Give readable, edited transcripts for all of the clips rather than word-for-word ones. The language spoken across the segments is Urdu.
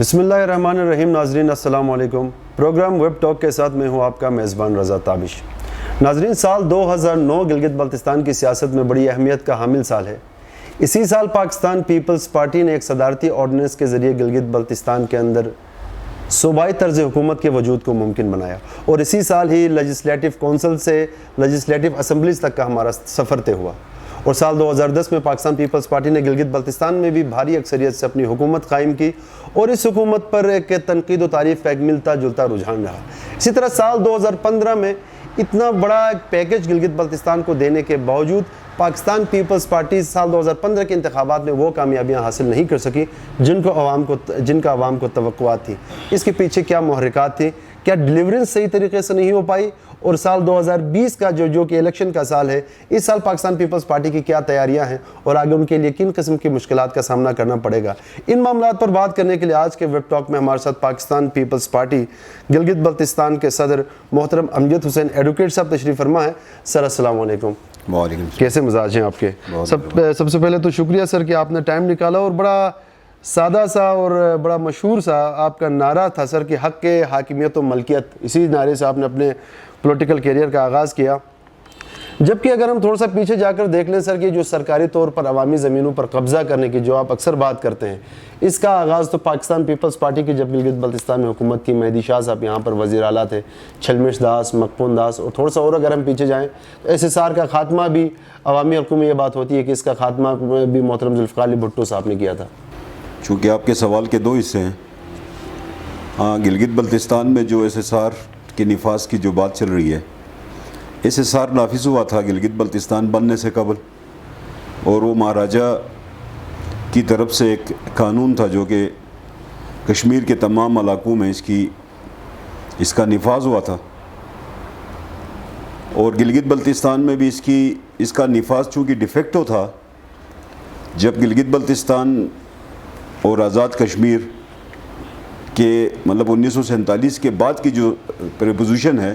بسم اللہ الرحمن الرحیم. ناظرین السلام علیکم. پروگرام ویب ٹاک کے ساتھ میں ہوں آپ کا میزبان رضا تابش. ناظرین، سال 2009 گلگت بلتستان کی سیاست میں بڑی اہمیت کا حامل سال ہے. اسی سال پاکستان پیپلز پارٹی نے ایک صدارتی آرڈیننس کے ذریعے گلگت بلتستان کے اندر صوبائی طرز حکومت کے وجود کو ممکن بنایا، اور اسی سال ہی لیجسلیٹو کونسل سے لیجسلیٹو اسمبلیز تک کا ہمارا سفر طے ہوا. اور سال 2010 میں پاکستان پیپلز پارٹی نے گلگت بلتستان میں بھی بھاری اکثریت سے اپنی حکومت قائم کی، اور اس حکومت پر ایک تنقید و تعریف کا ایک ملتا جلتا رجحان رہا. اسی طرح سال 2015 میں اتنا بڑا ایک پیکج گلگت بلتستان کو دینے کے باوجود پاکستان پیپلز پارٹی سال 2015 کے انتخابات میں وہ کامیابیاں حاصل نہیں کر سکی جن کا عوام کو توقعات تھی. اس کے پیچھے کیا محرکات تھی؟ کیا ڈیلیورنس صحیح طریقے سے نہیں ہو پائی؟ اور سال 2020 کا جو کہ الیکشن کا سال ہے، اس سال پاکستان پیپلز پارٹی کی کیا تیاریاں ہیں اور آگے ان کے لیے کن قسم کی مشکلات کا سامنا کرنا پڑے گا؟ ان معاملات پر بات کرنے کے لیے آج کے ویب ٹاک میں ہمارے ساتھ پاکستان پیپلز پارٹی گلگت بلتستان کے صدر محترم امجد حسین ایڈوکیٹ صاحب تشریف فرما ہے. سر السلام علیکم. وعلیکم. کیسے مزاج ہیں آپ کے؟ سب سے پہلے تو شکریہ سر کہ آپ نے ٹائم نکالا، اور بڑا سادہ سا اور بڑا مشہور سا آپ کا نعرہ تھا سر کہ حق کے حاکمیت و ملکیت. اسی نعرے سے آپ نے اپنے پولیٹیکل کیریئر کا آغاز کیا. جبکہ اگر ہم تھوڑا سا پیچھے جا کر دیکھ لیں سر کہ جو سرکاری طور پر عوامی زمینوں پر قبضہ کرنے کی جو آپ اکثر بات کرتے ہیں، اس کا آغاز تو پاکستان پیپلز پارٹی کی جب گلگت بلتستان میں حکومت کی مہدی شاہ صاحب یہاں پر وزیر اعلیٰ تھے، چھلمش داس، مقپون داس، اور تھوڑا سا اور اگر ہم پیچھے جائیں تو SSR کا خاتمہ بھی عوامی حلقوں میں یہ بات ہوتی ہے کہ اس کا خاتمہ بھی محترم ذوالفقار علی بھٹو صاحب نے کیا تھا. چونکہ آپ کے سوال کے دو حصے ہیں. ہاں، گلگت بلتستان میں جو SSR کے نفاذ کی جو بات چل رہی ہے، SSR نافذ ہوا تھا گلگت بلتستان بننے سے قبل، اور وہ مہاراجہ کی طرف سے ایک قانون تھا جو کہ کشمیر کے تمام علاقوں میں اس کا نفاذ ہوا تھا. اور گلگت بلتستان میں بھی اس کا نفاذ چونکہ ڈیفیکٹو تھا. جب گلگت بلتستان اور آزاد کشمیر کے 1947 کے بعد کی جو پریپوزیشن ہے،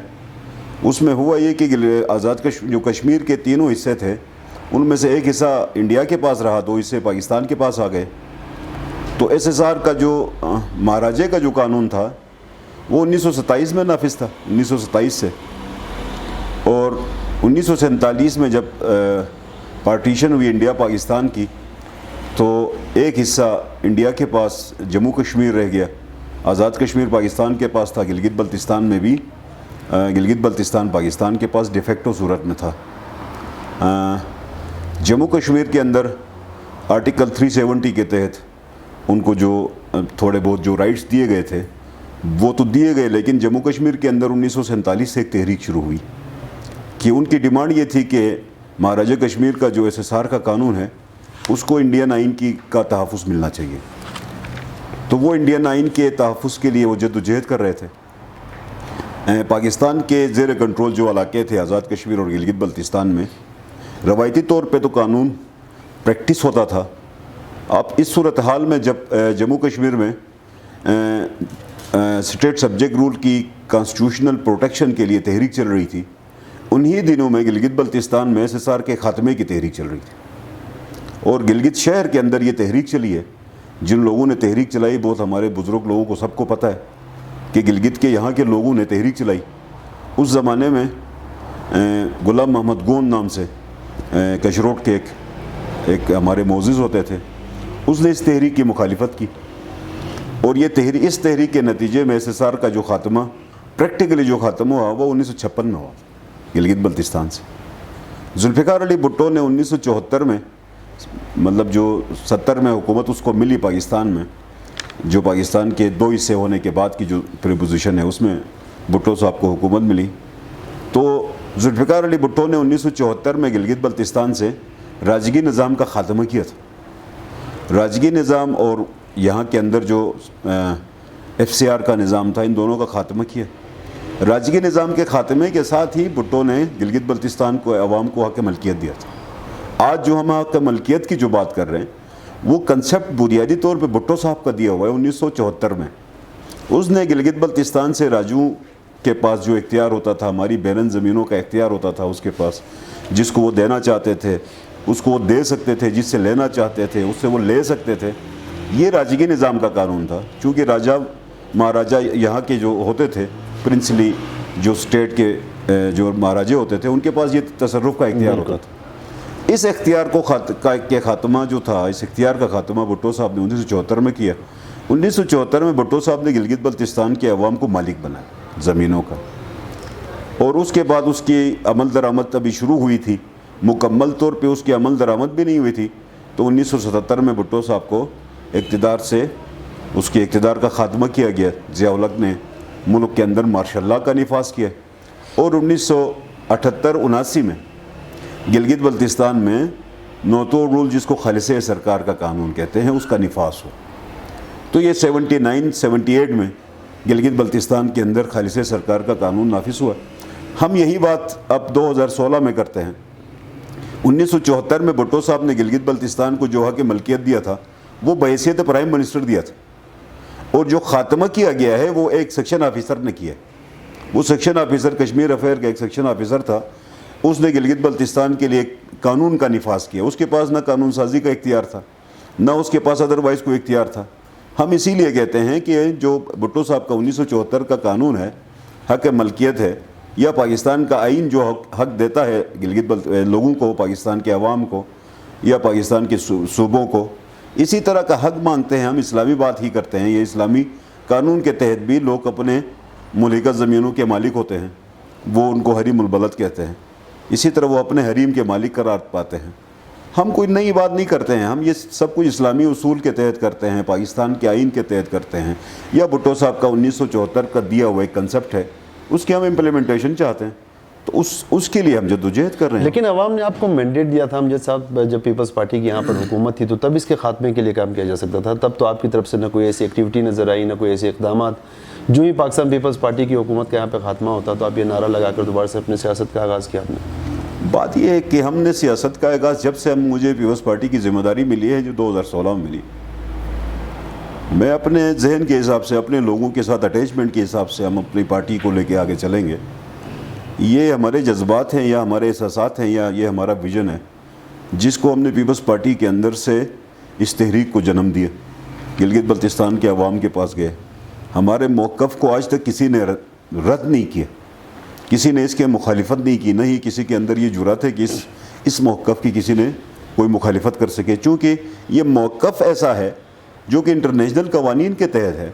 اس میں ہوا یہ کہ جو کشمیر کے تینوں حصے تھے، ان میں سے ایک حصہ انڈیا کے پاس رہا، دو حصے پاکستان کے پاس آ گئے. تو SSR کا جو مہاراجے کا جو قانون تھا وہ 1927 میں نافذ تھا، 1927 سے. اور 1947 میں جب پارٹیشن ہوئی انڈیا پاکستان کی، تو ایک حصہ انڈیا کے پاس جموں کشمیر رہ گیا، آزاد کشمیر پاکستان کے پاس تھا. گلگت بلتستان میں بھی گلگت بلتستان پاکستان کے پاس ڈیفیکٹو صورت میں تھا. جموں کشمیر کے اندر آرٹیکل 370 کے تحت ان کو جو تھوڑے بہت جو رائٹس دیے گئے تھے وہ تو دیے گئے، لیکن جموں کشمیر کے اندر 1947 سے ایک تحریک شروع ہوئی کہ ان کی ڈیمانڈ یہ تھی کہ مہاراجہ کشمیر کا جو SSR کا قانون ہے اس کو انڈین آئین کا تحفظ ملنا چاہیے. تو وہ انڈین آئین کے تحفظ کے لیے وہ جدوجہد کر رہے تھے. پاکستان کے زیر کنٹرول جو علاقے تھے آزاد کشمیر اور گلگت بلتستان میں، روایتی طور پہ تو قانون پریکٹس ہوتا تھا. اب اس صورتحال میں جب جموں کشمیر میں اسٹیٹ سبجیکٹ رول کی کانسٹیٹیوشنل پروٹیکشن کے لیے تحریک چل رہی تھی، انہی دنوں میں گلگت بلتستان میں SSR کے خاتمے کی تحریک چل رہی تھی. اور گلگت شہر کے اندر یہ تحریک چلی ہے. جن لوگوں نے تحریک چلائی، بہت ہمارے بزرگ لوگوں کو سب کو پتہ ہے کہ گلگت کے یہاں کے لوگوں نے تحریک چلائی. اس زمانے میں غلام محمد گون نام سے کشروٹ کے ایک ہمارے معزز ہوتے تھے، اس نے اس تحریک کی مخالفت کی. اور اس تحریک کے نتیجے میں SSR کا جو خاتمہ پریکٹیکلی جو خاتمہ ہوا وہ 1956 میں ہوا گلگت بلتستان سے. ذوالفقار علی بھٹو نے 1974 میں جو 70 میں حکومت اس کو ملی پاکستان میں، جو پاکستان کے دو حصے ہونے کے بعد کی جو پریپوزیشن ہے اس میں بھٹو صاحب کو حکومت ملی. تو ذوالفقار علی بھٹو نے 1974 میں گلگت بلتستان سے راجگی نظام کا خاتمہ کیا تھا. راجگی نظام اور یہاں کے اندر جو FCR کا نظام تھا، ان دونوں کا خاتمہ کیا. راجگی نظام کے خاتمے کے ساتھ ہی بھٹو نے گلگت بلتستان کو عوام کو حق ملکیت دیا تھا. آج جو ہم حق ملکیت کی جو بات کر رہے ہیں وہ کنسیپٹ بنیادی طور پہ بھٹو صاحب کا دیا ہوا ہے 1974 میں. اس نے گلگت بلتستان سے راجوں کے پاس جو اختیار ہوتا تھا، ہماری بیرن زمینوں کا اختیار ہوتا تھا اس کے پاس، جس کو وہ دینا چاہتے تھے اس کو وہ دے سکتے تھے، جس سے لینا چاہتے تھے اس سے وہ لے سکتے تھے. یہ راجگی نظام کا قانون تھا، چونکہ راجا مہاراجا یہاں کے جو ہوتے تھے پرنسلی جو اسٹیٹ کے جو مہاراجے ہوتے تھے ان کے پاس یہ تصرف کا اختیار ہوتا تھا۔ اس اختیار کو کے خاتمہ جو تھا، اس اختیار کا خاتمہ بھٹو صاحب نے 1974 میں کیا۔ 1974 میں بھٹو صاحب نے گلگت بلتستان کے عوام کو مالک بنایا زمینوں کا، اور اس کے بعد اس کی عمل درآمد ابھی شروع ہوئی تھی، مکمل طور پہ اس کی عمل درآمد بھی نہیں ہوئی تھی، تو 1977 میں بھٹو صاحب کو اقتدار سے اس کے اقتدار کا خاتمہ کیا گیا۔ ضیاء الحق نے ملک کے اندر مارشل لا کا نفاذ کیا، اور 1978-79 میں گلگت بلتستان میں نوتو رول، جس کو خالص سرکار کا قانون کہتے ہیں، اس کا نفاذ ہو۔ تو یہ 79-78 میں گلگت بلتستان کے اندر خالص سرکار کا قانون نافذ ہوا۔ ہم یہی بات اب 2016 میں کرتے ہیں۔ 1974 میں بھٹو صاحب نے گلگت بلتستان کو جو حق ملکیت دیا تھا وہ بحیثیت پرائم منسٹر دیا تھا، اور جو خاتمہ کیا گیا ہے وہ ایک سیکشن آفیسر نے کیا ہے۔ وہ سیکشن آفیسر کشمیر افیئر کا ایک سیکشن آفیسر تھا، اس نے گلگت بلتستان کے لیے ایک قانون کا نفاذ کیا۔ اس کے پاس نہ قانون سازی کا اختیار تھا، نہ اس کے پاس ادروائز کوئی اختیار تھا۔ ہم اسی لیے کہتے ہیں کہ جو بھٹو صاحب کا 1974 کا قانون ہے، حق ملکیت ہے، یا پاکستان کا آئین جو حق دیتا ہے گلگت لوگوں کو، پاکستان کے عوام کو یا پاکستان کے صوبوں کو، اسی طرح کا حق مانگتے ہیں ہم۔ اسلامی بات ہی کرتے ہیں، یہ اسلامی قانون کے تحت بھی لوگ اپنے ملکہ زمینوں کے مالک ہوتے ہیں، وہ ان کو حریم البلد کہتے ہیں، اسی طرح وہ اپنے حریم کے مالک قرار پاتے ہیں۔ ہم کوئی نئی بات نہیں کرتے ہیں، ہم یہ سب کچھ اسلامی اصول کے تحت کرتے ہیں، پاکستان کے آئین کے تحت کرتے ہیں، یا بھٹو صاحب کا 1974 کا دیا ہوا ایک کنسپٹ ہے، اس کی ہم امپلیمنٹیشن چاہتے ہیں، تو اس کے لیے ہم جدوجہد کر رہے ہیں۔ لیکن عوام نے آپ کو مینڈیٹ دیا تھا امجد صاحب، جب پیپلز پارٹی کی یہاں پر حکومت تھی تو تب اس کے خاتمے کے لیے کام کیا جا سکتا تھا، تب تو آپ کی طرف سے نہ کوئی ایسی ایکٹیویٹی نظر آئی، نہ کوئی ایسے اقدامات۔ جو ہی پاکستان پیپلز پارٹی کی حکومت کا یہاں پہ خاتمہ ہوتا تو آپ یہ نعرہ لگا کر دوبارہ سے اپنے سیاست کا آغاز کیا آپ نے۔ بات یہ ہے کہ ہم نے سیاست کا آغاز جب سے مجھے پیپلز پارٹی کی ذمہ داری ملی ہے، جو 2016 میں ملی، میں اپنے ذہن کے حساب سے، اپنے لوگوں کے ساتھ اٹیچمنٹ کے حساب سے ہم اپنی پارٹی کو لے کے آگے چلیں گے۔ یہ ہمارے جذبات ہیں یا ہمارے احساسات ہیں یا یہ ہمارا ویژن ہے، جس کو ہم نے پیپلز پارٹی کے اندر سے اس تحریک کو جنم دیا، گلگت بلتستان کے عوام کے پاس گئے۔ ہمارے موقف کو آج تک کسی نے رد نہیں کیا، کسی نے اس کے مخالفت نہیں کی، نہ ہی کسی کے اندر یہ جرات ہے کہ اس موقف کی کسی نے کوئی مخالفت کر سکے، چونکہ یہ موقف ایسا ہے جو کہ انٹرنیشنل قوانین کے تحت ہے،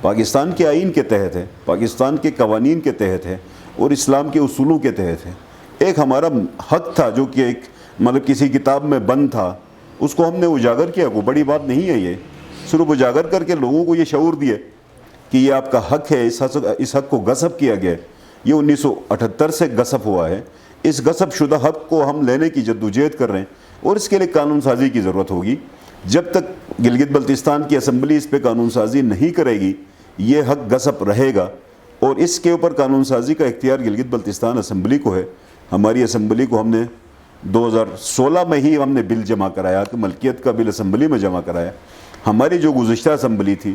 پاکستان کے آئین کے تحت ہے، پاکستان کے قوانین کے تحت ہے، اور اسلام کے اصولوں کے تحت ہے۔ ایک ہمارا حق تھا جو کہ ایک مطلب کسی کتاب میں بند تھا، اس کو ہم نے اجاگر کیا۔ کوئی بڑی بات نہیں ہے، یہ صرف اجاگر کر کے لوگوں کو یہ شعور دیا کہ یہ آپ کا حق ہے، اس حق کو غصب کیا گیا ہے، یہ 1978 سے غصب ہوا ہے۔ اس غصب شدہ حق کو ہم لینے کی جدوجہد کر رہے ہیں، اور اس کے لیے قانون سازی کی ضرورت ہوگی۔ جب تک گلگت بلتستان کی اسمبلی اس پہ قانون سازی نہیں کرے گی، یہ حق غصب رہے گا، اور اس کے اوپر قانون سازی کا اختیار گلگت بلتستان اسمبلی کو ہے۔ ہماری اسمبلی کو ہم نے 2016 میں ہی ہم نے بل جمع کرایا، کہ ملکیت کا بل اسمبلی میں جمع کرایا۔ ہماری جو گزشتہ اسمبلی تھی،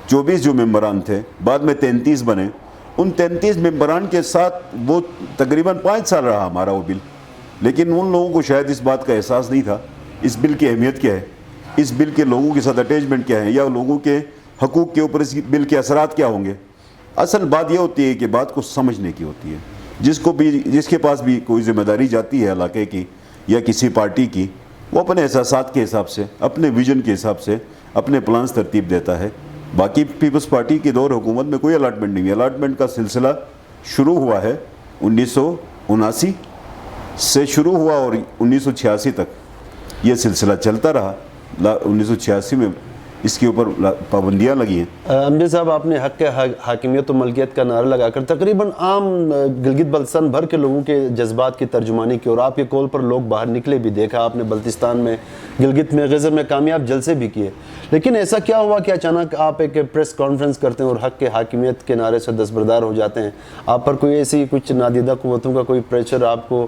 24 جو ممبران تھے، بعد میں 33 بنے، ان 33 ممبران کے ساتھ وہ تقریباً 5 سال رہا ہمارا وہ بل، لیکن ان لوگوں کو شاید اس بات کا احساس نہیں تھا اس بل کی اہمیت کیا ہے، اس بل کے لوگوں کے ساتھ اٹیچمنٹ کیا ہے، یا لوگوں کے حقوق کے اوپر اس بل کے اثرات کیا ہوں گے۔ اصل بات یہ ہوتی ہے کہ بات کو سمجھنے کی ہوتی ہے۔ جس کے پاس بھی کوئی ذمہ داری جاتی ہے علاقے کی یا کسی پارٹی کی، وہ اپنے احساسات کے حساب سے، اپنے ویژن کے حساب سے اپنے پلانز ترتیب دیتا ہے۔ باقی پیپلز پارٹی کی دور حکومت میں کوئی الاٹمنٹ نہیں ہے۔ الاٹمنٹ کا سلسلہ شروع ہوا ہے 1979 سے شروع ہوا، اور 1986 تک یہ سلسلہ چلتا رہا۔ 1986 میں اس کے اوپر پابندیاں لگی ہیں۔ امجد صاحب، آپ نے حق حاکمیت و ملکیت کا نعرہ لگا کر تقریباً عام گلگت بلتستان بھر کے لوگوں کے جذبات کی ترجمانی کی، اور آپ کے کال پر لوگ باہر نکلے بھی، دیکھا آپ نے بلتستان میں، گلگت میں، غزر میں کامیاب جلسے بھی کیے۔ لیکن ایسا کیا ہوا کہ اچانک آپ ایک پریس کانفرنس کرتے ہیں اور حق کے حاکمیت کے نعرے سے دستبردار ہو جاتے ہیں؟ آپ پر کوئی ایسی کچھ نادیدہ قوتوں کا کوئی پریشر آپ کو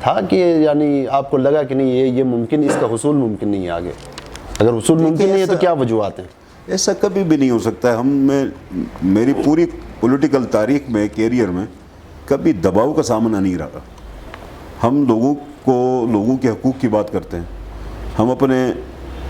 تھا کہ یعنی آپ کو لگا کہ نہیں یہ ممکن، اس کا حصول ممکن نہیں ہے آگے؟ اگر حصول ممکن نہیں ہے تو کیا وجوہات ہیں؟ ایسا کبھی بھی نہیں ہو سکتا ہے۔ میری پوری پولیٹیکل تاریخ میں، کیریئر میں کبھی دباؤ کا سامنا نہیں رہا۔ ہم لوگوں کے حقوق کی بات کرتے ہیں، ہم اپنے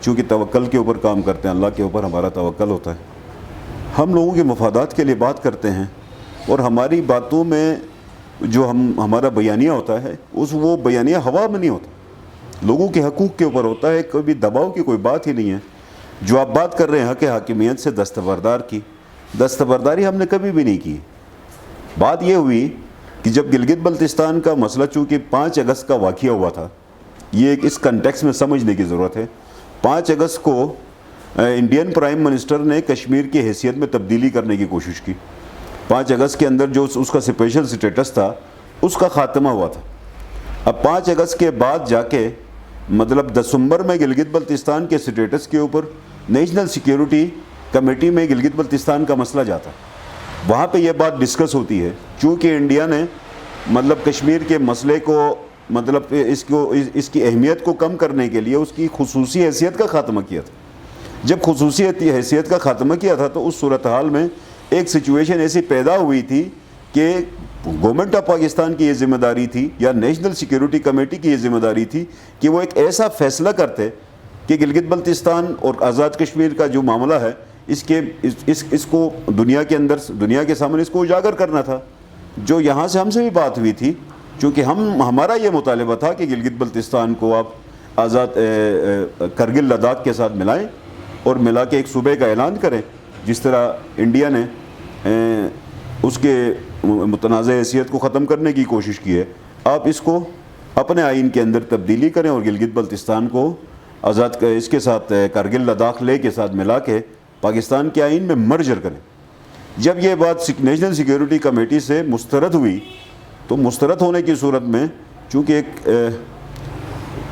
چونکہ توکل کے اوپر کام کرتے ہیں, اللہ کے اوپر ہمارا توکل ہوتا ہے, ہم لوگوں کے مفادات کے لیے بات کرتے ہیں, اور ہماری باتوں میں جو ہمارا بیانیہ ہوتا ہے وہ بیانیہ ہوا میں نہیں ہوتا, لوگوں کے حقوق کے اوپر ہوتا ہے. کبھی دباؤ کی کوئی بات ہی نہیں ہے. جو آپ بات کر رہے ہیں حق حاکمیت سے دستبردار کی, دستبرداری ہم نے کبھی بھی نہیں کی. بات یہ ہوئی کہ جب گلگت بلتستان کا مسئلہ چونکہ 5 اگست کا واقعہ ہوا تھا, یہ اس کنٹیکس میں سمجھنے کی ضرورت ہے. 5 اگست کو انڈین پرائم منسٹر نے کشمیر کی حیثیت میں تبدیلی کرنے کی کوشش کی. 5 اگست کے اندر جو اس کا اسپیشل سٹیٹس تھا اس کا خاتمہ ہوا تھا. اب 5 اگست کے بعد جا کے مطلب دسمبر میں گلگت بلتستان کے سٹیٹس کے اوپر نیشنل سیکیورٹی کمیٹی میں گلگت بلتستان کا مسئلہ جاتا. وہاں پہ یہ بات ڈسکس ہوتی ہے چونکہ انڈیا نے مطلب کشمیر کے مسئلے کو مطلب اس کی اہمیت کو کم کرنے کے لیے اس کی خصوصی حیثیت کا خاتمہ کیا تھا. جب خصوصی حیثیت کا خاتمہ کیا تھا تو اس صورتحال میں ایک سچویشن ایسی پیدا ہوئی تھی کہ گورنمنٹ آف پاکستان کی یہ ذمہ داری تھی یا نیشنل سیکیورٹی کمیٹی کی یہ ذمہ داری تھی کہ وہ ایک ایسا فیصلہ کرتے کہ گلگت بلتستان اور آزاد کشمیر کا جو معاملہ ہے اس کو دنیا کے اندر دنیا کے سامنے اس کو اجاگر کرنا تھا. جو یہاں سے ہم سے بھی بات ہوئی تھی چونکہ ہمارا یہ مطالبہ تھا کہ گلگت بلتستان کو آپ آزاد کرگل لداخ کے ساتھ ملائیں اور ملا کے ایک صوبے کا اعلان کریں, جس طرح انڈیا نے اس کے متنازع حیثیت کو ختم کرنے کی کوشش کی ہے. آپ اس کو اپنے آئین کے اندر تبدیلی کریں اور گلگت بلتستان کو آزاد اس کے ساتھ کرگل لداخ لے کے ساتھ ملا کے پاکستان کے آئین میں مرجر کریں. جب یہ بات نیشنل سیکیورٹی کمیٹی سے مسترد ہوئی تو مسترد ہونے کی صورت میں چونکہ ایک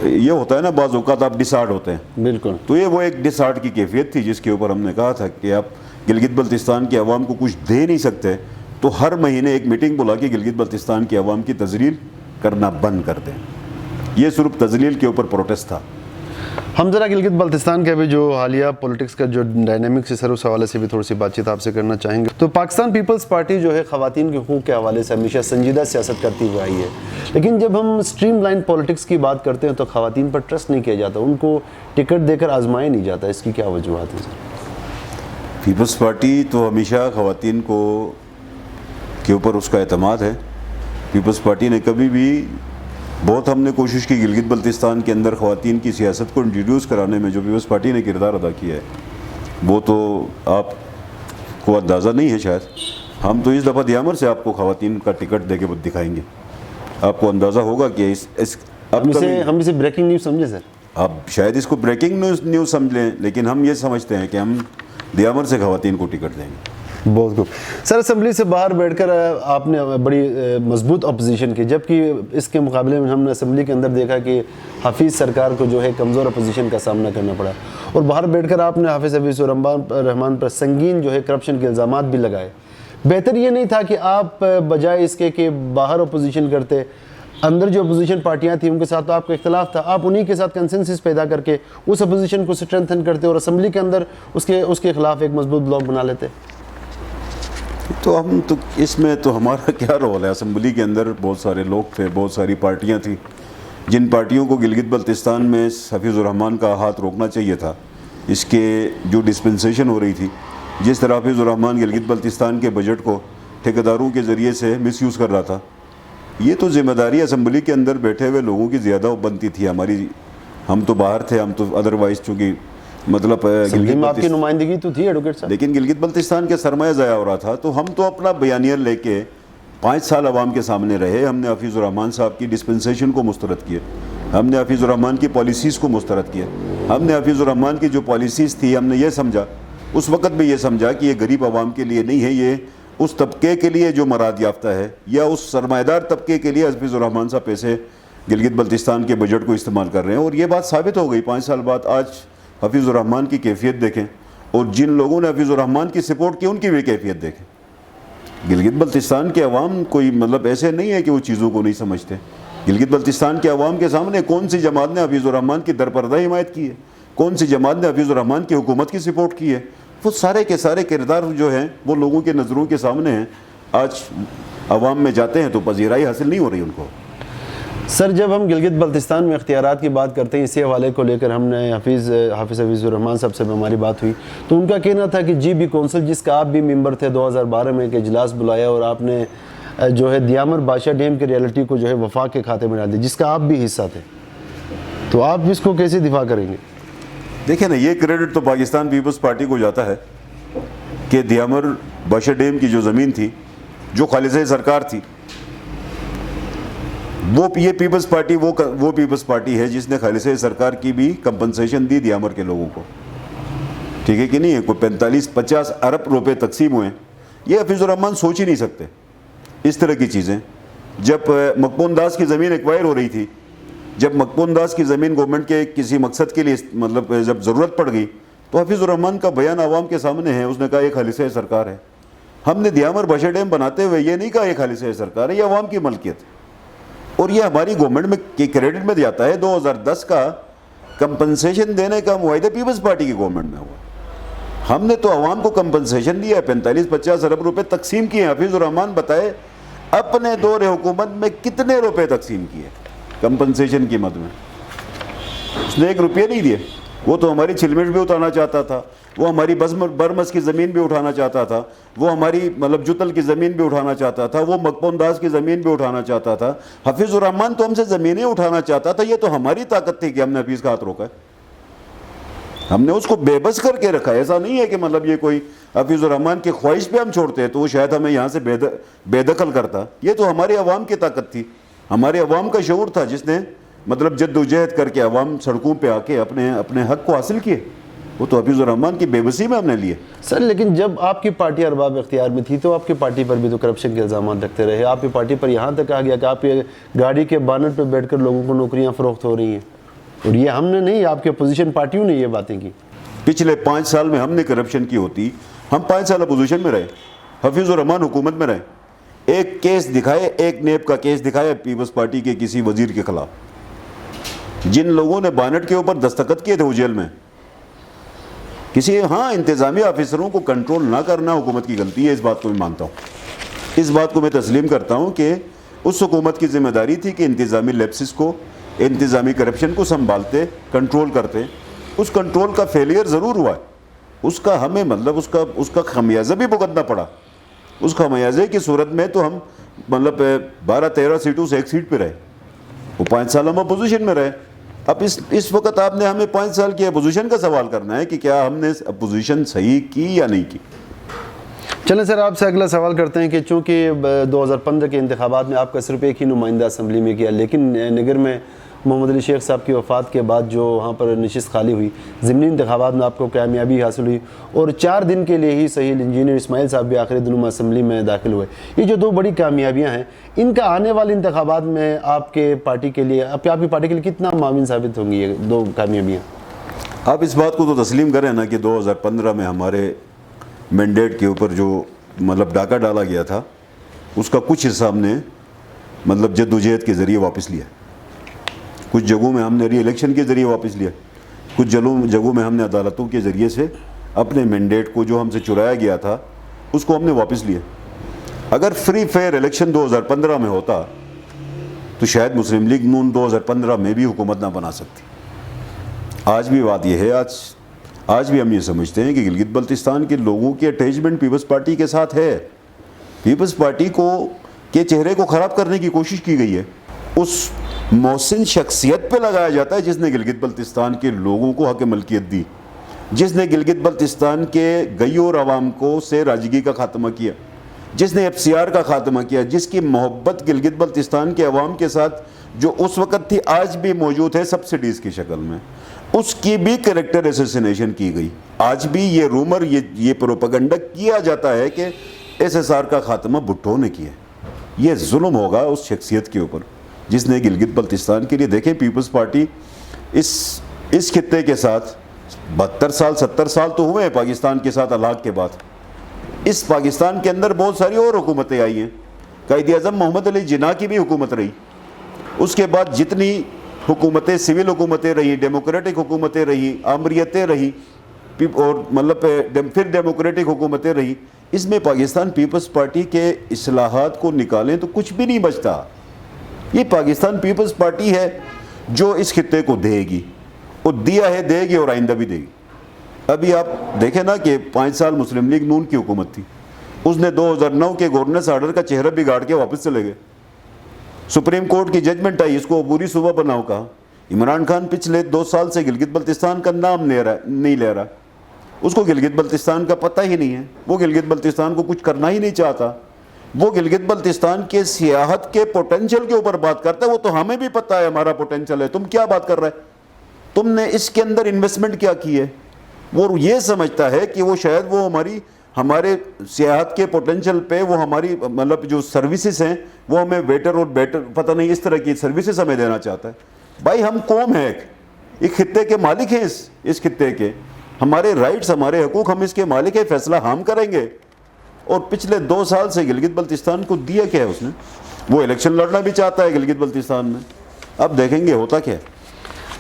یہ ہوتا ہے نا بعض اوقات آپ ڈسارڈ ہوتے ہیں, بالکل, تو یہ وہ ایک ڈسارڈ کی کیفیت تھی جس کے اوپر ہم نے کہا تھا کہ آپ گلگت بلتستان کے عوام کو کچھ دے نہیں سکتے تو ہر مہینے ایک میٹنگ بلا کے گلگت بلتستان کے عوام کی تذلیل کرنا بند کر دیں. یہ صرف تذلیل کے اوپر پروٹیسٹ تھا. ہم ذرا گلگت بلتستان کا بھی جو حالیہ پولیٹکس کا جو ڈائنامکس ہے سر اس حوالے سے بھی تھوڑی سی بات چیت آپ سے کرنا چاہیں گے. تو پاکستان پیپلز پارٹی جو ہے خواتین کے حقوق کے حوالے سے ہمیشہ سنجیدہ سیاست کرتی ہوئی آئی ہے, لیکن جب ہم اسٹریم لائن پولیٹکس کی بات کرتے ہیں تو خواتین پر ٹرسٹ نہیں کیا جاتا, ان کو ٹکٹ دے کر آزمایا نہیں جاتا. اس کی کیا وجوہات ہیں سر؟ پیپلز پارٹی تو ہمیشہ خواتین کے اوپر اس کا اعتماد ہے. پیپلز پارٹی نے کبھی بھی بہت ہم نے کوشش کی گلگت بلتستان کے اندر خواتین کی سیاست کو انٹروڈیوس کرانے میں. جو پیپلز پارٹی نے کردار ادا کیا ہے وہ تو آپ کو اندازہ نہیں ہے شاید. ہم تو اس دفعہ دیامر سے آپ کو خواتین کا ٹکٹ دے کے دکھائیں گے, آپ کو اندازہ ہوگا کہ ہم اسے بریکنگ نیوز سمجھے سر. آپ شاید اس کو بریکنگ نیوز سمجھ لیں, لیکن ہم یہ سمجھتے ہیں کہ ہم دیامر سے خواتین کو ٹکٹ دیں گے. بہت خوب سر. اسمبلی سے باہر بیٹھ کر آپ نے بڑی مضبوط اپوزیشن کی, جبکہ اس کے مقابلے میں ہم نے اسمبلی کے اندر دیکھا کہ حفیظ سرکار کو جو ہے کمزور اپوزیشن کا سامنا کرنا پڑا, اور باہر بیٹھ کر آپ نے حافظ حفیظ الرحمان پر سنگین جو ہے کرپشن کے الزامات بھی لگائے. بہتر یہ نہیں تھا کہ آپ بجائے اس کے کہ باہر اپوزیشن کرتے, اندر جو اپوزیشن پارٹیاں تھیں ان کے ساتھ تو آپ کا اختلاف تھا, آپ انہی کے ساتھ کنسنسس پیدا کر کے اس اپوزیشن کو اسٹرینتھن کرتے اور اسمبلی کے اندر اس کے خلاف ایک مضبوط بلاک بنا لیتے؟ تو ہم تو اس میں تو ہمارا کیا رول ہے. اسمبلی کے اندر بہت سارے لوگ تھے, بہت ساری پارٹیاں تھیں, جن پارٹیوں کو گلگت بلتستان میں حفیظ الرحمان کا ہاتھ روکنا چاہیے تھا. اس کے جو ڈسپنسیشن ہو رہی تھی, جس طرح حفیظ الرحمان گلگت بلتستان کے بجٹ کو ٹھیکیداروں کے ذریعے سے مس یوز کر رہا تھا, یہ تو ذمہ داری اسمبلی کے اندر بیٹھے ہوئے لوگوں کی زیادہ بنتی تھی ہماری. ہم تو باہر تھے, ہم تو ادروائز چونکہ مطلب آپ کی نمائندگی تو تھی ایڈوکیٹ صاحب, لیکن گلگت بلتستان کے سرمایہ ضائع ہو رہا تھا, تو ہم تو اپنا بیانیہ لے کے 5 سال عوام کے سامنے رہے. ہم نے حفیظ الرحمان صاحب کی ڈسپنسیشن کو مسترد کیا, ہم نے حفیظ الرحمان کی پالیسیز کو مسترد کیا, ہم نے حفیظ الرحمان کی جو پالیسیز تھی ہم نے یہ سمجھا, اس وقت بھی یہ سمجھا کہ یہ غریب عوام کے لیے نہیں ہے, یہ اس طبقے کے لیے جو مراد یافتہ ہے یا اس سرمایہ دار طبقے کے لیے حفیظ الرحمان صاحب پیسے گلگت بلتستان کے بجٹ کو استعمال کر رہے ہیں. اور یہ بات ثابت ہو گئی 5 سال بعد. آج حفیظ الرحمان کی کیفیت دیکھیں, اور جن لوگوں نے حفیظ الرحمان کی سپورٹ کی ان کی بھی کیفیت دیکھیں. گلگت بلتستان کے عوام کوئی مطلب ایسے نہیں ہے کہ وہ چیزوں کو نہیں سمجھتے. گلگت بلتستان کے عوام کے سامنے کون سی جماعت نے حفیظ الرحمان کی درپردہ حمایت کی ہے, کون سی جماعت نے حفیظ الرحمان کی حکومت کی سپورٹ کی ہے, وہ سارے کے سارے کردار جو ہیں وہ لوگوں کے نظروں کے سامنے ہیں. آج عوام میں جاتے ہیں تو پذیرائی حاصل نہیں ہو رہی ان کو. سر جب ہم گلگت بلتستان میں اختیارات کی بات کرتے ہیں اسی حوالے کو لے کر ہم نے حافظ الرحمان صاحب سے ہماری بات ہوئی تو ان کا کہنا تھا کہ جی بی کونسل جس کا آپ بھی ممبر تھے 2012 میں ایک اجلاس بلایا اور آپ نے جو ہے دیامر بادشاہ ڈیم کے ریئلٹی کو جو ہے وفاق کے کھاتے میں ڈال دیا جس کا آپ بھی حصہ تھے، تو آپ اس کو کیسے دفاع کریں گے؟ دیکھیں نا، یہ کریڈٹ تو پاکستان پیپلز پارٹی کو جاتا ہے کہ دیامر بادشاہ ڈیم کی جو زمین تھی جو خالصہ سرکار تھی، وہ یہ پیپلز پارٹی وہ پیپلز پارٹی ہے جس نے خالصہ سرکار کی بھی کمپنسیشن دی دیامر کے لوگوں کو، ٹھیک ہے کہ نہیں ہے؟ کوئی 45-50 ارب روپے تقسیم ہوئے، یہ حفیظ الرحمان سوچ ہی نہیں سکتے اس طرح کی چیزیں۔ جب مقبول داس کی زمین ایکوائر ہو رہی تھی، جب مقبول داس کی زمین گورنمنٹ کے کسی مقصد کے لیے مطلب جب ضرورت پڑ گئی تو حفیظ الرحمان کا بیان عوام کے سامنے ہے، اس نے کہا یہ خالصہ سرکار ہے۔ ہم نے دیامر بادشاہ ڈیم بناتے ہوئے یہ نہیں کہا یہ خالصہ سرکار ہے، یہ عوام کی ملکیت ہے، اور یہ ہماری گورنمنٹ میں کی کریڈٹ میں جاتا ہے۔ 2010 کا کمپنسیشن دینے کا معاہدہ پیپلز پارٹی کی گورنمنٹ میں ہوا، ہم نے تو عوام کو کمپنسیشن دیا ہے، 45-50 ارب روپے تقسیم کیے ہیں۔ حفیظ الرحمان بتائے اپنے دور حکومت میں کتنے روپے تقسیم کیے کمپنسیشن کی مد میں؟ اس نے 1 روپیہ نہیں دیے۔ وہ تو ہماری چھلمٹ بھی اٹھانا چاہتا تھا، وہ ہماری برمس کی زمین بھی اٹھانا چاہتا تھا، وہ ہماری مطلب جتل کی زمین بھی اٹھانا چاہتا تھا، وہ مقبول داس کی زمین بھی اٹھانا چاہتا تھا۔ حفیظ الرحمان تو ہم سے زمینیں اٹھانا چاہتا تھا، یہ تو ہماری طاقت تھی کہ ہم نے حفیظ کا ہاتھ روکا ہے، ہم نے اس کو بے بس کر کے رکھا ہے۔ ایسا نہیں ہے کہ مطلب یہ کوئی حفیظ الرحمان کی خواہش پہ ہم چھوڑتے ہیں تو وہ شاید ہمیں یہاں سے بے دخل کرتا، یہ تو ہمارے عوام کی طاقت تھی، ہمارے عوام کا شعور تھا جس نے مطلب جد و جہد کر کے عوام سڑکوں پہ آ کے اپنے حق کو حاصل کیے، وہ تو حفیظ الرحمان کی بے بسی میں ہم نے لیے۔ سر لیکن جب آپ کی پارٹی ارباب اختیار میں تھی تو آپ کی پارٹی پر بھی تو کرپشن کے الزامات رکھتے رہے، آپ کی پارٹی پر یہاں تک کہا گیا کہ آپ یہ گاڑی کے بانٹ پہ بیٹھ کر لوگوں کو نوکریاں فروخت ہو رہی ہیں، اور یہ ہم نے نہیں، آپ کی اپوزیشن پارٹیوں نے یہ باتیں کی۔ پچھلے 5 سال میں ہم نے کرپشن کی ہوتی، ہم 5 سال اپوزیشن میں رہے، حفیظ الرحمان حکومت میں رہے، ایک کیس دکھائے، ایک نیب کا کیس دکھایا پیپلز پارٹی کے کسی وزیر کے خلاف، جن لوگوں نے بانٹ کے اوپر دستخط کیے تھے وہ جیل میں۔ کسی انتظامی آفیسروں کو کنٹرول نہ کرنا حکومت کی غلطی ہے، اس بات کو میں مانتا ہوں، اس بات کو میں تسلیم کرتا ہوں کہ اس حکومت کی ذمہ داری تھی کہ انتظامی لیپسز کو، انتظامی کرپشن کو سنبھالتے، کنٹرول کرتے۔ اس کنٹرول کا فیلئر ضرور ہوا ہے، اس کا ہمیں مطلب اس کا خمیازہ بھی بھگتنا پڑا۔ اس خمیازے کی صورت میں تو ہم مطلب 12-13 سیٹوں سے 1 سیٹ پہ رہے، وہ 5 سال ہم اپوزیشن میں رہے۔ اب اس وقت آپ نے ہمیں 5 سال کی اپوزیشن کا سوال کرنا ہے کہ کیا ہم نے اپوزیشن صحیح کی یا نہیں کی۔ چلیں سر آپ سے اگلا سوال کرتے ہیں کہ چونکہ 2015 کے انتخابات میں آپ کا صرف ایک ہی نمائندہ اسمبلی میں کیا، لیکن نگر میں محمد علی شیخ صاحب کی وفات کے بعد جو وہاں پر نشست خالی ہوئی، ضمنی انتخابات میں آپ کو کامیابی حاصل ہوئی، اور 4 دن کے لیے ہی صحیح انجینئر اسماعیل صاحب بھی آخری دنوں میں اسمبلی میں داخل ہوئے۔ یہ جو 2 بڑی کامیابیاں ہیں، ان کا آنے والے انتخابات میں آپ کی پارٹی کے لیے کتنا معاون ثابت ہوں گی یہ 2 کامیابیاں؟ آپ اس بات کو تو تسلیم کریں نا کہ 2015 میں ہمارے مینڈیٹ کے اوپر جو مطلب ڈاکہ ڈالا گیا تھا، اس کا کچھ حصہ ہم نے مطلب جدوجہد کے ذریعے واپس لیا، کچھ جگہوں میں ہم نے ری الیکشن کے ذریعے واپس لیا، کچھ جگہوں میں ہم نے عدالتوں کے ذریعے سے اپنے مینڈیٹ کو جو ہم سے چرایا گیا تھا اس کو ہم نے واپس لیا۔ اگر فری فیئر الیکشن 2015 میں ہوتا تو شاید مسلم لیگ نون 2015 میں بھی حکومت نہ بنا سکتی۔ آج بھی بات یہ ہے، آج بھی ہم یہ سمجھتے ہیں کہ گلگت بلتستان کے لوگوں کی اٹیچمنٹ پیپلز پارٹی کے ساتھ ہے۔ پیپلز پارٹی کے چہرے کو خراب کرنے کی کوشش کی گئی ہے، اس محسن شخصیت پہ لگایا جاتا ہے جس نے گلگت بلتستان کے لوگوں کو حق ملکیت دی، جس نے گلگت بلتستان کے گئیوں اور عوام کو سے راجگی کا خاتمہ کیا، جس نے FCR کا خاتمہ کیا، جس کی محبت گلگت بلتستان کے عوام کے ساتھ جو اس وقت تھی آج بھی موجود ہے سبسڈیز کی شکل میں، اس کی بھی کریکٹر اسیسینیشن کی گئی۔ آج بھی یہ رومر، یہ پروپیگنڈا کیا جاتا ہے کہ SSR کا خاتمہ بھٹو نے کیا۔ یہ ظلم ہوگا اس شخصیت کے اوپر جس نے گلگت بلتستان کے لیے، دیکھیں پیپلز پارٹی اس خطے کے ساتھ 72 سال 70 سال تو ہوئے ہیں پاکستان کے ساتھ الحاق کے بعد۔ اس پاکستان کے اندر بہت ساری اور حکومتیں آئی ہیں، قائد اعظم محمد علی جناح کی بھی حکومت رہی، اس کے بعد جتنی حکومتیں سول حکومتیں رہی، ڈیموکریٹک حکومتیں رہی، آمریتیں رہی، اور مطلب پھر ڈیموکریٹک حکومتیں رہی، اس میں پاکستان پیپلز پارٹی کے اصلاحات کو نکالیں تو کچھ بھی نہیں بچتا، یہ پاکستان پیپلز پارٹی ہے جو اس خطے کو دے گی، وہ دیا ہے، دے گی اور آئندہ بھی دے گی۔ ابھی آپ دیکھیں نا کہ 5 سال مسلم لیگ نون کی حکومت تھی، اس نے 2009 کے گورننس آرڈر کا چہرہ بگاڑ کے واپس چلے گئے۔ سپریم کورٹ کی ججمنٹ آئی، اس کو عبوری صوبہ بناؤ کہا۔ عمران خان پچھلے 2 سال سے گلگت بلتستان کا نام نہیں لے رہا، اس کو گلگت بلتستان کا پتہ ہی نہیں ہے، وہ گلگت بلتستان کو کچھ کرنا ہی نہیں چاہتا، وہ گلگت بلتستان کے سیاحت کے پوٹینشل کے اوپر بات کرتا ہے۔ وہ تو ہمیں بھی پتہ ہے ہمارا پوٹینشل ہے، تم کیا بات کر رہے ہے، تم نے اس کے اندر انویسٹمنٹ کیا کی ہے۔ وہ یہ سمجھتا ہے کہ وہ شاید وہ ہمارے سیاحت کے پوٹینشل پہ وہ ہماری مطلب جو سروسز ہیں وہ ہمیں بیٹر اور بیٹر پتہ نہیں اس طرح کی سروسز ہمیں دینا چاہتا ہے۔ بھائی ہم قوم ہے، ایک خطے کے مالک ہیں، اس خطے کے ہمارے رائٹس، ہمارے حقوق، ہم اس کے مالک ہیں، فیصلہ ہم کریں گے۔ اور پچھلے 2 سال سے گلگت بلتستان کو دیا کیا ہے اس نے؟ وہ الیکشن لڑنا بھی چاہتا ہے گلگت بلتستان میں، اب دیکھیں گے ہوتا کیا ہے۔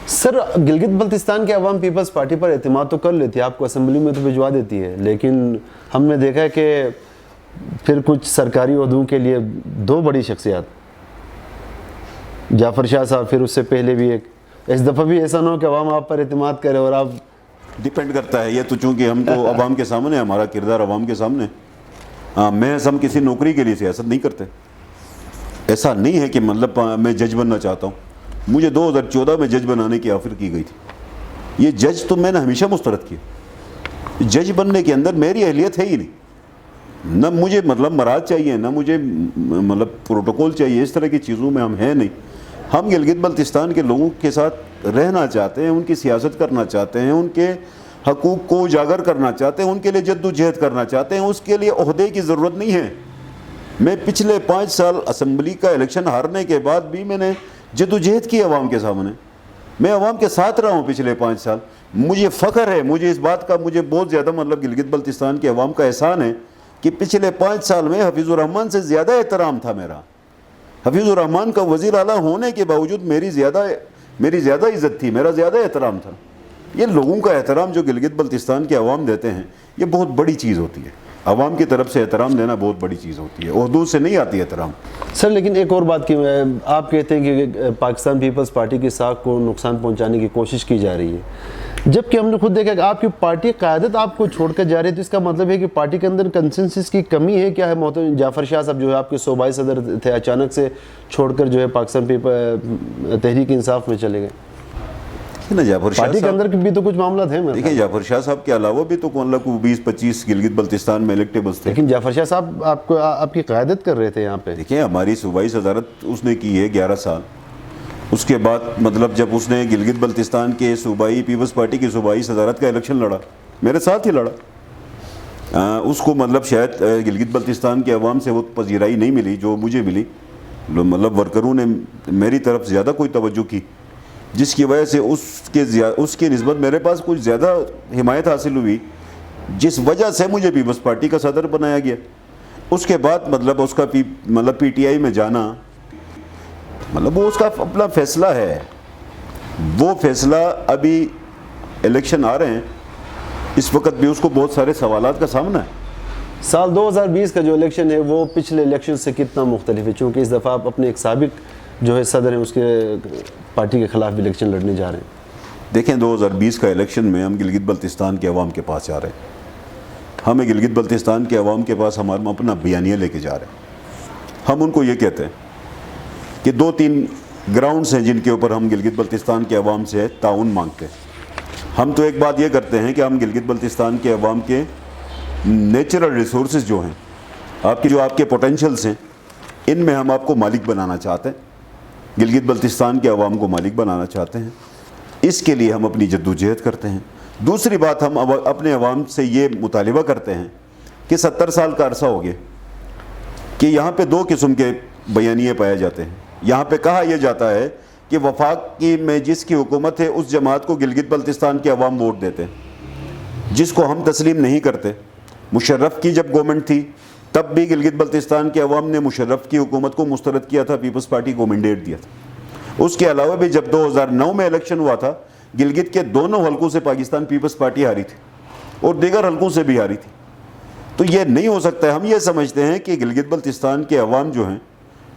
سر گلگت بلتستان کے عوام پیپلز پارٹی پر اعتماد تو کر لیتی ہے، آپ کو اسمبلی میں تو بھجوا دیتی ہے، لیکن ہم نے دیکھا ہے کہ پھر کچھ سرکاری عہدوں کے لیے 2 بڑی شخصیات، جعفر شاہ صاحب، پھر اس سے پہلے بھی ایک، اس دفعہ بھی ایسا نہ ہو کہ عوام آپ پر اعتماد کرے اور آپ ڈیپینڈ کرتا ہے یہ تو، چونکہ ہم تو عوام کے سامنے، ہمارا کردار عوام کے سامنے، محض ہم کسی نوکری کے لیے سیاست نہیں کرتے۔ ایسا نہیں ہے کہ مطلب میں جج بننا چاہتا ہوں، مجھے 2014 میں جج بنانے کی آفر کی گئی تھی، یہ جج تو میں نے ہمیشہ مسترد کیا۔ جج بننے کے اندر میری اہلیت ہے ہی نہیں، نہ مجھے مطلب مراحل چاہیے، نہ مجھے مطلب پروٹوکول چاہیے، اس طرح کی چیزوں میں ہم ہیں نہیں۔ ہم گلگت بلتستان کے لوگوں کے ساتھ رہنا چاہتے ہیں، ان کی سیاست کرنا چاہتے ہیں، ان کے حقوق کو اجاگر کرنا چاہتے ہیں، ان کے لیے جد و جہد کرنا چاہتے ہیں، اس کے لیے عہدے کی ضرورت نہیں ہے۔ میں پچھلے 5 سال اسمبلی کا الیکشن ہارنے کے بعد بھی میں نے جد و جہد کی عوام کے سامنے، میں عوام کے ساتھ رہا ہوں پچھلے 5 سال۔ مجھے فخر ہے، مجھے اس بات کا مجھے بہت زیادہ مطلب گلگت بلتستان کے عوام کا احسان ہے کہ پچھلے 5 سال میں حفیظ الرحمان سے زیادہ احترام تھا میرا۔ حفیظ الرحمان کا وزیر اعلیٰ ہونے کے باوجود میری زیادہ عزت تھی، میرا زیادہ احترام تھا۔ یہ لوگوں کا احترام جو گلگت بلتستان کے عوام دیتے ہیں، یہ بہت بڑی چیز ہوتی ہے۔ عوام کی طرف سے احترام دینا بہت بڑی چیز ہوتی ہے، عہدوں سے نہیں آتی احترام۔ سر لیکن ایک اور بات کی، آپ کہتے ہیں کہ پاکستان پیپلز پارٹی کی ساکھ کو نقصان پہنچانے کی کوشش کی جا رہی ہے، جبکہ ہم نے خود دیکھا کہ آپ کی پارٹی قیادت آپ کو چھوڑ کر جا رہی ہے، تو اس کا مطلب ہے کہ پارٹی کے اندر کنسنسس کی کمی ہے کیا ہے؟ محترم جعفر شاہ صاحب جو ہے آپ کے صوبائی صدر تھے، اچانک سے چھوڑ کر جو ہے پاکستان تحریک انصاف میں چلے گئے۔ جعفر شاہ پارٹی کے اندر بھی تو کچھ معاملات ہیں۔ دیکھیں جعفر شاہ صاحب کے علاوہ بھی تو 20-25 گلگت بلتستان میں الیکٹیبلز تھے، لیکن جعفر شاہ صاحب آپ کی قیادت کر رہے تھے یہاں پہ۔ دیکھیں ہماری صوبائی صدارت اس نے کی ہے 11 سال، اس کے بعد مطلب جب اس نے گلگت بلتستان کے صوبائی پیپلز پارٹی کی صوبائی صدارت کا الیکشن لڑا، میرے ساتھ ہی لڑا، اس کو مطلب شاید گلگت بلتستان کے عوام سے وہ پذیرائی نہیں ملی جو مجھے ملی، مطلب ورکروں نے میری طرف زیادہ کوئی توجہ کی، جس کی وجہ سے اس کی نسبت میرے پاس کچھ زیادہ حمایت حاصل ہوئی، جس وجہ سے مجھے پیپلز پارٹی کا صدر بنایا گیا۔ اس کے بعد مطلب اس کا پی ٹی آئی میں جانا، مطلب وہ اس کا اپنا فیصلہ ہے، وہ فیصلہ ابھی الیکشن آ رہے ہیں، اس وقت بھی اس کو بہت سارے سوالات کا سامنا ہے۔ سال 2020 کا جو الیکشن ہے وہ پچھلے الیکشن سے کتنا مختلف ہے؟ چونکہ اس دفعہ آپ اپنے ایک سابق جو ہے صدر ہیں اس کے پارٹی کے خلاف بھی الیکشن لڑنے جا رہے ہیں۔ دیکھیں 2020 کا الیکشن میں ہم گلگت بلتستان کے عوام کے پاس جا رہے ہیں، ہمیں گلگت بلتستان کے عوام کے پاس ہم اپنا بیانیہ لے کے جا رہے ہیں۔ ہم ان کو یہ کہتے ہیں کہ 2-3 گراؤنڈز ہیں جن کے اوپر ہم گلگت بلتستان کے عوام سے تعاون مانگتے ہیں۔ ہم تو ایک بات یہ کرتے ہیں کہ ہم گلگت بلتستان کے عوام کے نیچرل ریسورسز جو ہیں، آپ کے پوٹینشلز ہیں، ان میں ہم آپ کو مالک بنانا چاہتے ہیں، گلگت بلتستان کے عوام کو مالک بنانا چاہتے ہیں، اس کے لیے ہم اپنی جدوجہد کرتے ہیں۔ دوسری بات، ہم اپنے عوام سے یہ مطالبہ کرتے ہیں کہ 70 سال کا عرصہ ہو گیا کہ یہاں پہ 2 قسم کے بیانیے پائے جاتے ہیں۔ یہاں پہ کہا یہ جاتا ہے کہ وفاق میں جس کی حکومت ہے اس جماعت کو گلگت بلتستان کے عوام ووٹ دیتے ہیں، جس کو ہم تسلیم نہیں کرتے۔ مشرف کی جب گورنمنٹ تھی تب بھی گلگت بلتستان کے عوام نے مشرف کی حکومت کو مسترد کیا تھا، پیپلز پارٹی کو مینڈیٹ دیا تھا۔ اس کے علاوہ بھی جب 2009 میں الیکشن ہوا تھا، گلگت کے دونوں حلقوں سے پاکستان پیپلز پارٹی ہاری تھی اور دیگر حلقوں سے بھی ہاری تھی۔ تو یہ نہیں ہو سکتا ہے۔ ہم یہ سمجھتے ہیں کہ گلگت بلتستان کے عوام جو ہیں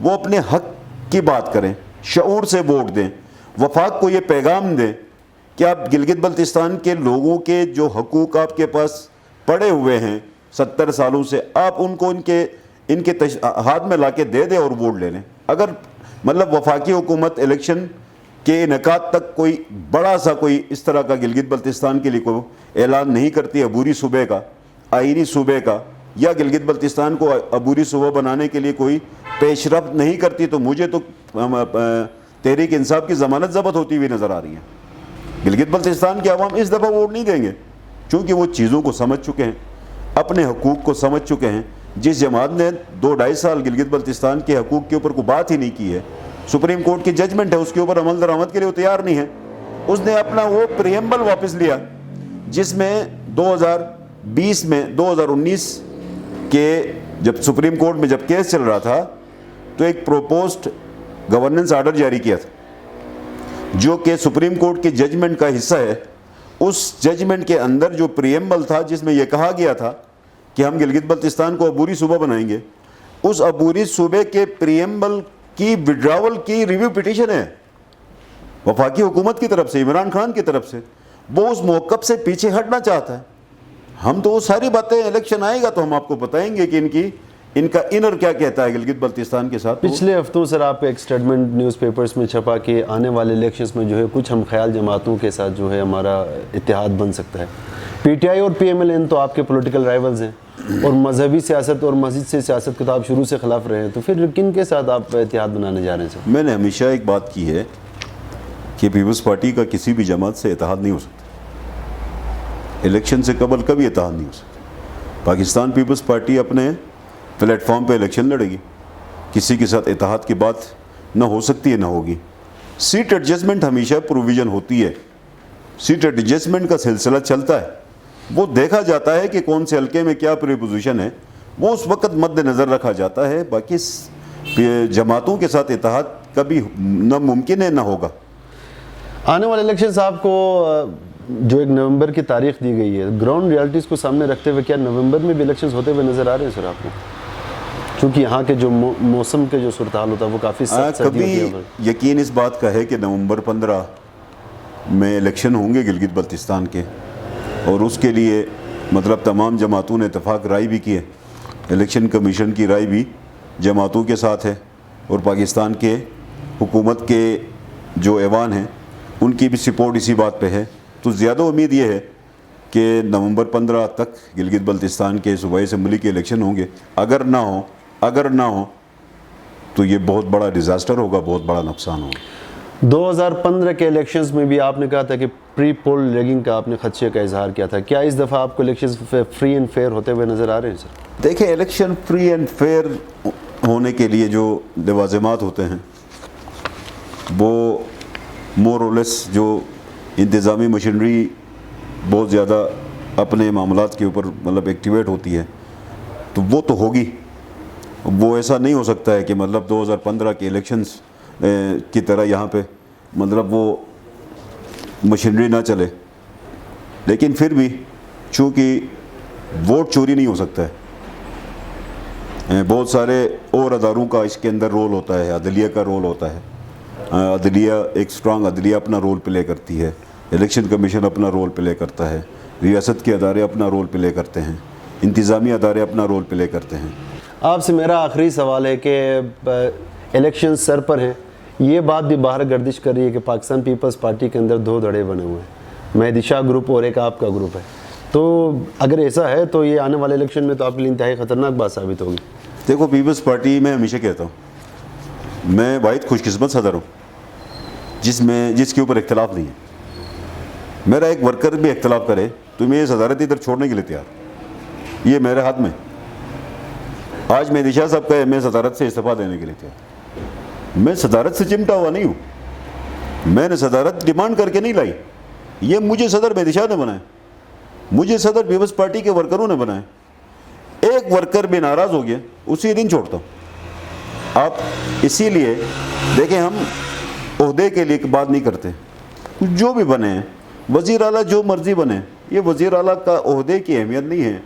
وہ اپنے حق کی بات کریں, شعور سے ووٹ دیں, وفاق کو یہ پیغام دیں کہ آپ گلگت بلتستان کے لوگوں کے جو حقوق آپ کے پاس پڑے ہوئے ہیں 70 سالوں سے, آپ ان کو ان کے ہاتھ میں لا کے دے دیں اور ووٹ لے لیں. اگر مطلب وفاقی حکومت الیکشن کے انعقاد تک کوئی بڑا سا کوئی اس طرح کا گلگت بلتستان کے لیے کوئی اعلان نہیں کرتی عبوری صوبے کا, آئینی صوبے کا, یا گلگت بلتستان کو عبوری صوبہ بنانے کے لیے کوئی پیش رفت نہیں کرتی, تو مجھے تو تحریک انصاف کی ضمانت ضبط ہوتی ہوئی نظر آ رہی ہے. گلگت بلتستان کے عوام اس دفعہ ووٹ نہیں دیں گے, چونکہ وہ چیزوں کو سمجھ چکے ہیں, اپنے حقوق کو سمجھ چکے ہیں. جس جماعت نے 2-2.5 سال گلگت بلتستان کے حقوق کے اوپر کوئی بات ہی نہیں کی ہے, سپریم کورٹ کی ججمنٹ ہے, اس کے اوپر عمل درآمد کے لیے وہ تیار نہیں ہے. اس نے اپنا وہ پریمبل واپس لیا جس میں 2020 میں 2019 کے جب سپریم کورٹ میں جب کیس چل رہا تھا تو ایک پروپوزڈ گورننس آرڈر جاری کیا تھا جو کہ سپریم کورٹ کی ججمنٹ کا حصہ ہے. اس ججمنٹ کے اندر جو پریمبل تھا جس میں یہ کہا گیا تھا کہ ہم گلگت بلتستان کو عبوری صوبہ بنائیں گے, اس عبوری صوبے کے پریمبل کی وڈراول کی ریویو پٹیشن ہے وفاقی حکومت کی طرف سے, عمران خان کی طرف سے. وہ اس موقف سے پیچھے ہٹنا چاہتا ہے. ہم تو وہ ساری باتیں الیکشن آئے گا تو ہم آپ کو بتائیں گے کہ ان کا انر کیا کہتا ہے گلگت بلتستان کے ساتھ. پچھلے ہفتوں سر آپ ایک سٹیٹمنٹ نیوز پیپرز میں چھپا کہ آنے والے الیکشنز میں جو ہے کچھ ہم خیال جماعتوں کے ساتھ جو ہے ہمارا اتحاد بن سکتا ہے. پی ٹی آئی اور پی ایم ایل این تو آپ کے پولیٹیکل رائیولز ہیں اور مذہبی سیاست اور مسجد سے سیاست کو آپ شروع سے خلاف رہے ہیں, تو پھر کن کے ساتھ آپ اتحاد بنانے جا رہے ہیں سر؟ میں نے ہمیشہ ایک بات کی ہے کہ پیپلز پارٹی کا کسی بھی جماعت سے اتحاد نہیں ہو سکتا, الیکشن سے قبل کبھی اتحاد نہیں ہو سکتا. پاکستان پیپلز پارٹی اپنے پلیٹ فارم پہ الیکشن لڑے گی, کسی کے ساتھ اتحاد کی بات نہ ہو سکتی ہے نہ ہوگی. سیٹ ایڈجسٹمنٹ ہمیشہ پروویژن ہوتی ہے, سیٹ ایڈجسٹمنٹ کا سلسلہ چلتا ہے, وہ دیکھا جاتا ہے کہ کون سے حلقے میں کیا پریپوزیشن ہے, وہ اس وقت مد نظر رکھا جاتا ہے. باقی جماعتوں کے ساتھ اتحاد کبھی نہ ممکن ہے نہ ہوگا. آنے والے الیکشنز آپ کو جو ایک نومبر کی تاریخ دی گئی ہے, گراؤنڈ ریالٹیز کو سامنے رکھتے ہوئے کیا نومبر میں بھی الیکشنز ہوتے ہوئے نظر آ رئے ہیں سر آپ کو؟ چونکہ یہاں کے جو موسم کے جو صورتحال ہوتا ہے وہ کافی سخت سردی ہوتی ہے. کبھی یقین اس بات کا ہے کہ نومبر 15 میں الیکشن ہوں گے گلگت بلتستان کے, اور اس کے لیے مطلب تمام جماعتوں نے اتفاق رائے بھی کی ہے. الیکشن کمیشن کی رائے بھی جماعتوں کے ساتھ ہے, اور پاکستان کے حکومت کے جو ایوان ہیں ان کی بھی سپورٹ اسی بات پہ ہے. تو زیادہ امید یہ ہے کہ نومبر 15 تک گلگت بلتستان کے صوبائی اسمبلی کے الیکشن ہوں گے. اگر نہ ہو تو یہ بہت بڑا ڈیزاسٹر ہوگا, بہت بڑا نقصان ہوگا. 2015 کے الیکشنز میں بھی آپ نے کہا تھا کہ پری پول لیگنگ کا آپ نے خدشے کا اظہار کیا تھا. کیا اس دفعہ آپ کو الیکشنز فری اینڈ فیئر ہوتے ہوئے نظر آ رہے ہیں سر؟ دیکھیں, الیکشن فری اینڈ فیئر ہونے کے لیے جو لوازمات ہوتے ہیں وہ مور اور لیس جو انتظامی مشینری بہت زیادہ اپنے معاملات کے اوپر مطلب ایکٹیویٹ ہوتی ہے تو وہ تو ہوگی. وہ ایسا نہیں ہو سکتا ہے کہ مطلب 2015 کے الیکشنز کی طرح یہاں پہ مطلب وہ مشینری نہ چلے. لیکن پھر بھی چونکہ ووٹ چوری نہیں ہو سکتا ہے, بہت سارے اور اداروں کا اس کے اندر رول ہوتا ہے, عدلیہ کا رول ہوتا ہے. عدلیہ ایک سٹرانگ عدلیہ اپنا رول پلے کرتی ہے, الیکشن کمیشن اپنا رول پلے کرتا ہے, ریاست کے ادارے اپنا رول پلے کرتے ہیں, انتظامی ادارے اپنا رول پلے کرتے ہیں. آپ سے میرا آخری سوال ہے کہ الیکشن سر پر ہیں, یہ بات بھی باہر گردش کر رہی ہے کہ پاکستان پیپلز پارٹی کے اندر 2 دھڑے بنے ہوئے ہیں, مہدی شاہ گروپ اور ایک آپ کا گروپ ہے. تو اگر ایسا ہے تو یہ آنے والے الیکشن میں تو آپ کے لیے انتہائی خطرناک بات ثابت ہوگی. دیکھو, پیپلز پارٹی میں ہمیشہ کہتا ہوں میں واحد خوش قسمت صدر ہوں جس کے اوپر اختلاف نہیں ہے. میرا ایک ورکر بھی اختلاف کرے تو میں یہ صدارت ادھر چھوڑنے کے لیے تیار, یہ میرے ہاتھ میں. آج مہدی شاہ صاحب کہے میں صدارت سے استعفیٰ دینے کے لیے تیار. میں صدارت سے چمٹا ہوا نہیں ہوں, میں نے صدارت ڈیمانڈ کر کے نہیں لائی, یہ مجھے صدر مہدی شاہ نے بنایا, مجھے صدر پیپلز پارٹی کے ورکروں نے بنایا. ایک ورکر بھی ناراض ہو گیا اسی دن چھوڑتا ہوں. آپ اسی لیے دیکھیں, ہم عہدے کے لیے بات نہیں کرتے, جو بھی بنے ہیں وزیر اعلیٰ جو مرضی بنے, یہ وزیر اعلیٰ کا عہدے کی اہمیت نہیں ہے,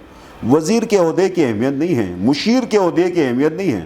وزیر کے عہدے کی اہمیت نہیں ہے, مشیر کے عہدے کی اہمیت نہیں ہے.